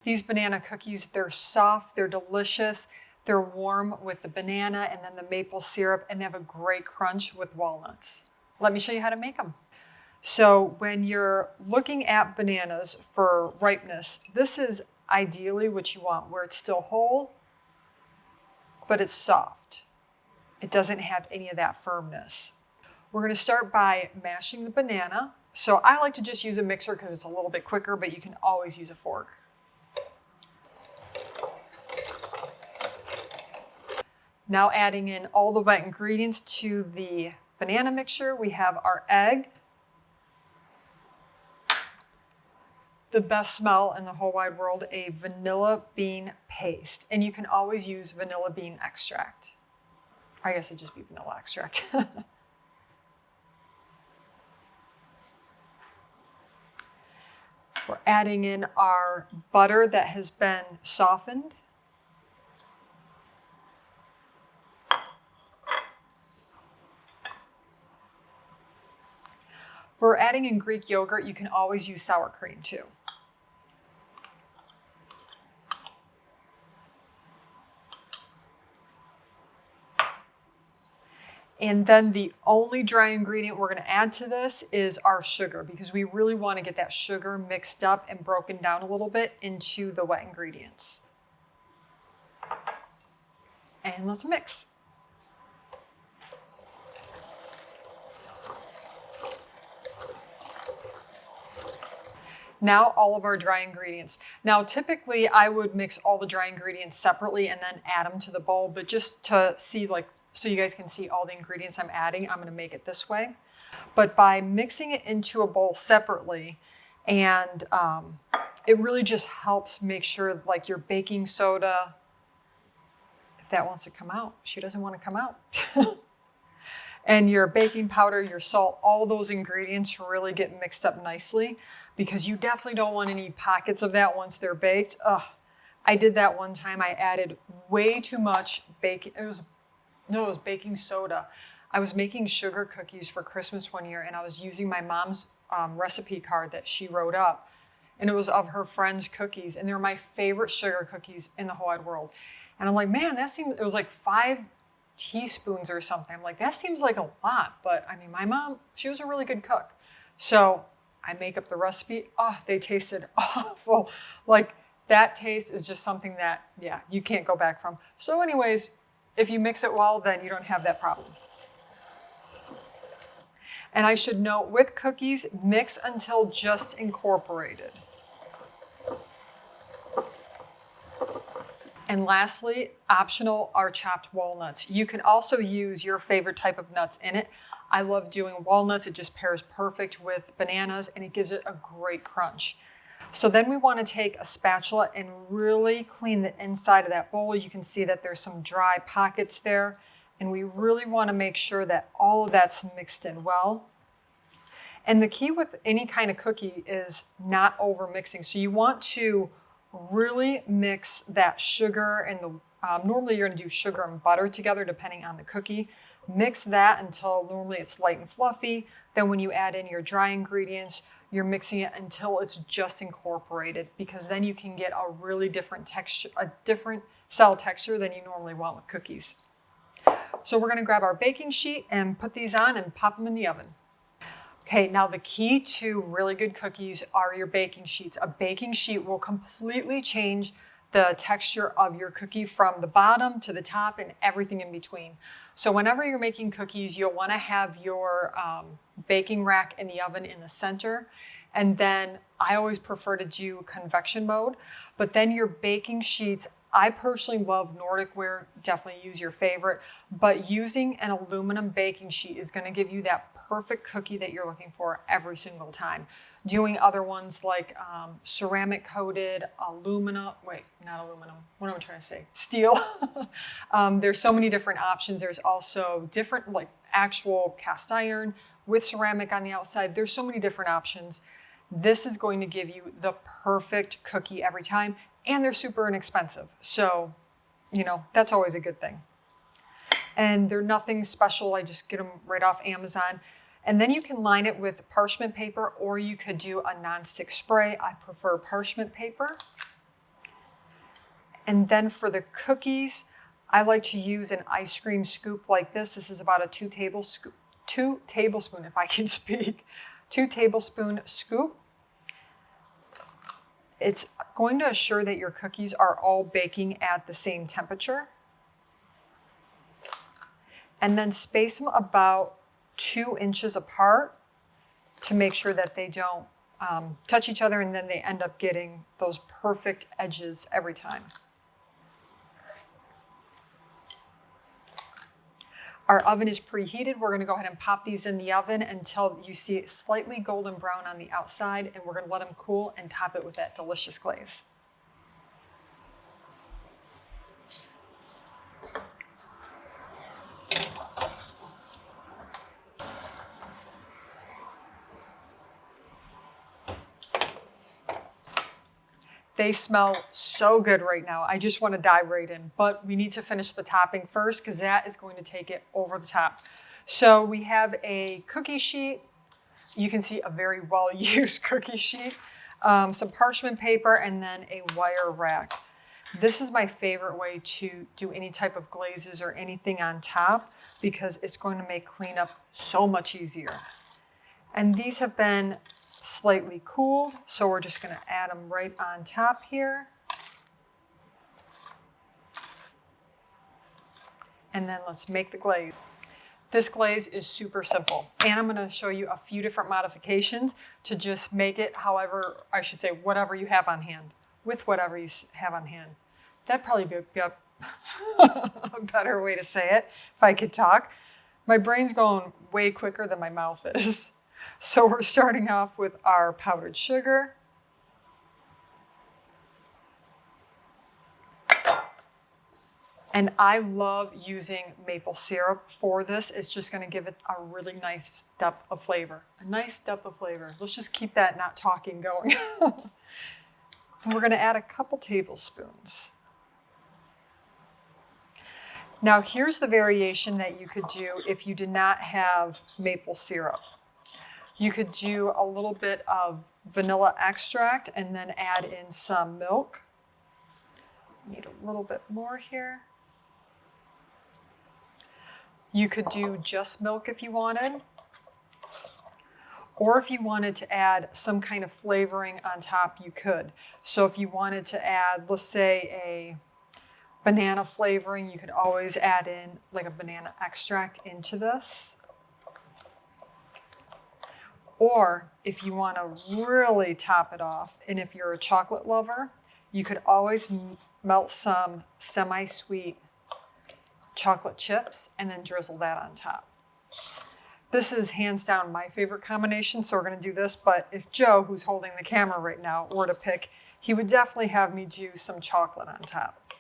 These banana cookies, they're soft, they're delicious, they're warm with the banana and then the maple syrup, and they have a great crunch with walnuts. Let me show you how to make them. So when you're looking at bananas for ripeness, this is ideally what you want, where it's still whole, but it's soft. It doesn't have any of that firmness. We're going to start by mashing the banana. So I like to just use a mixer because it's a little bit quicker, but you can always use a fork. Now adding in all the wet ingredients to the banana mixture, we have our egg, the best smell in the whole wide world, a vanilla bean paste. And you can always use vanilla bean extract. I guess it'd just be vanilla extract. We're adding in our butter that has been softened. We're adding in Greek yogurt. You can always use sour cream too. And then the only dry ingredient we're going to add to this is our sugar, because we really want to get that sugar mixed up and broken down a little bit into the wet ingredients. And let's mix. Now all of our dry ingredients. Now typically I would mix all the dry ingredients separately and then add them to the bowl, but just to see, like, so you guys can see all the ingredients I'm adding, I'm going to make it this way. But by mixing it into a bowl separately, and it really just helps make sure, like, your baking soda, if that wants to come out, she doesn't want to come out. And your baking powder, your salt, all those ingredients really get mixed up nicely, because you definitely don't want any pockets of that once they're baked. Ugh, I did that one time. I added way too much baking. It was baking soda. I was making sugar cookies for Christmas one year, and I was using my mom's recipe card that she wrote up, and it was of her friend's cookies, and they were my favorite sugar cookies in the whole wide world. And I'm like, man, it was like 5 teaspoons or something. I'm like, that seems like a lot, but I mean, my mom, she was a really good cook. So I make up the recipe. Oh, they tasted awful. Like, that taste is just something that, yeah, you can't go back from. So anyways, if you mix it well, then you don't have that problem. And I should note, with cookies, mix until just incorporated. And lastly, optional are chopped walnuts. You can also use your favorite type of nuts in it. I love doing walnuts. It just pairs perfect with bananas and it gives it a great crunch. So then we want to take a spatula and really clean the inside of that bowl. You can see that there's some dry pockets there. And we really want to make sure that all of that's mixed in well. And the key with any kind of cookie is not over mixing. So you want to really mix that sugar and the, normally you're going to do sugar and butter together depending on the cookie. Mix that until normally it's light and fluffy. Then when you add in your dry ingredients, you're mixing it until it's just incorporated, because then you can get a really different texture, a different cell texture than you normally want with cookies. So we're going to grab our baking sheet and put these on and pop them in the oven. Okay, now the key to really good cookies are your baking sheets. A baking sheet will completely change the texture of your cookie from the bottom to the top and everything in between. So whenever you're making cookies, you'll want to have your baking rack in the oven in the center. And then I always prefer to do convection mode, but then your baking sheets, I personally love Nordic ware, definitely use your favorite, but using an aluminum baking sheet is going to give you that perfect cookie that you're looking for every single time. Doing other ones like ceramic coated, not aluminum, what am I trying to say? Steel. There's so many different options. There's also different, like actual cast iron with ceramic on the outside. There's so many different options. This is going to give you the perfect cookie every time. And they're super inexpensive. So, you know, that's always a good thing. And they're nothing special. I just get them right off Amazon. And then you can line it with parchment paper, or you could do a nonstick spray. I prefer parchment paper. And then for the cookies, I like to use an ice cream scoop like this. This is about a 2 tablespoon, if I can speak, 2 tablespoon scoop. It's going to assure that your cookies are all baking at the same temperature. And then space them about 2 inches apart to make sure that they don't touch each other, and then they end up getting those perfect edges every time. Our oven is preheated. We're going to go ahead and pop these in the oven until you see it slightly golden brown on the outside, and we're going to let them cool and top it with that delicious glaze. They smell so good right now. I just want to dive right in, but we need to finish the topping first because that is going to take it over the top. So we have a cookie sheet. You can see a very well-used cookie sheet, some parchment paper, and then a wire rack. This is my favorite way to do any type of glazes or anything on top because it's going to make cleanup so much easier. And these have been slightly cooled, so we're just going to add them right on top here. And then let's make the glaze. This glaze is super simple, and I'm going to show you a few different modifications to just make it however, I should say, whatever you have on hand, with whatever you have on hand. That'd probably be a better way to say it if I could talk. My brain's going way quicker than my mouth is. So we're starting off with our powdered sugar. And I love using maple syrup for this. It's just going to give it a really nice depth of flavor. A nice depth of flavor. Let's just keep that not talking going. And we're going to add a couple tablespoons. Now here's the variation that you could do if you did not have maple syrup. You could do a little bit of vanilla extract and then add in some milk. Need a little bit more here. You could do just milk if you wanted. Or if you wanted to add some kind of flavoring on top, you could. So if you wanted to add, let's say, a banana flavoring, you could always add in like a banana extract into this. Or if you want to really top it off, and if you're a chocolate lover, you could always melt some semi-sweet chocolate chips and then drizzle that on top. This is hands down my favorite combination, so we're going to do this, but if Joe, who's holding the camera right now, were to pick, he would definitely have me do some chocolate on top.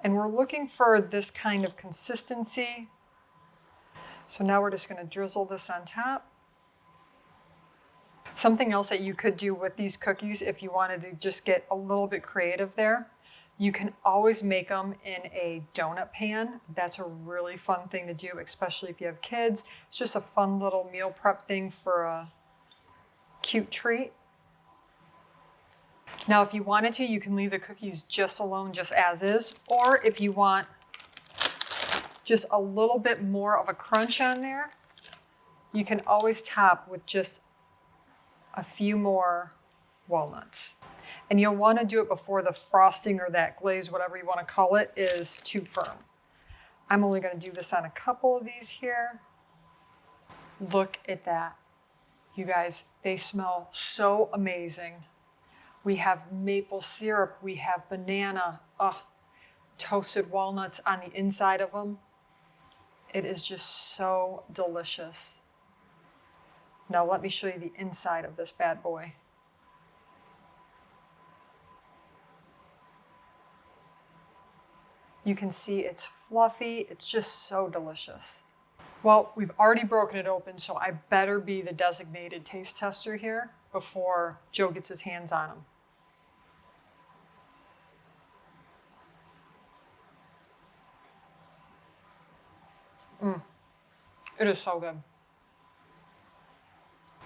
And we're looking for this kind of consistency. So now we're just going to drizzle this on top. Something else that you could do with these cookies, if you wanted to just get a little bit creative there, you can always make them in a donut pan. That's a really fun thing to do, especially if you have kids. It's just a fun little meal prep thing for a cute treat. Now, if you wanted to, you can leave the cookies just alone, just as is, or if you want just a little bit more of a crunch on there, you can always top with just a few more walnuts. And you'll want to do it before the frosting or that glaze, whatever you want to call it, is too firm. I'm only going to do this on a couple of these here. Look at that. You guys, they smell so amazing. We have maple syrup, we have banana, toasted walnuts on the inside of them. It is just so delicious. Now let me show you the inside of this bad boy. You can see it's fluffy, it's just so delicious. Well, we've already broken it open, so I better be the designated taste tester here before Joe gets his hands on them. It is so good.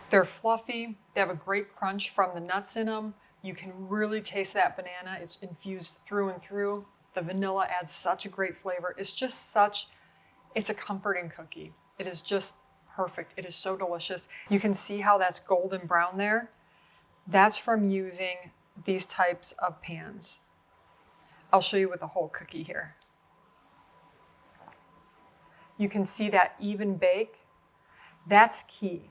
They're fluffy, they have a great crunch from the nuts in them. You can really taste that banana. It's infused through and through. The vanilla adds such a great flavor. It's a comforting cookie. It is just perfect. It is so delicious. You can see how that's golden brown there. That's from using these types of pans. I'll show you with a whole cookie here. You can see that even bake. That's key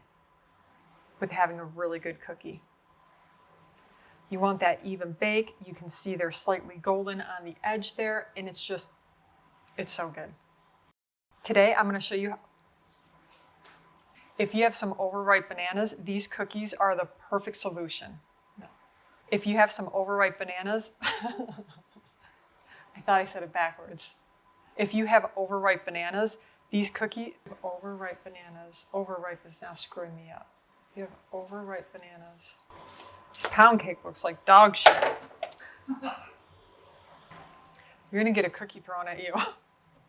with having a really good cookie. You want that even bake. You can see they're slightly golden on the edge there, and it's so good. Today, I'm going to show you, if you have some overripe bananas, these cookies are the perfect solution. If you have some overripe bananas, I thought I said it backwards. If you have overripe bananas, overripe is now screwing me up. If you have overripe bananas, this pound cake looks like dog shit. You're gonna get a cookie thrown at you.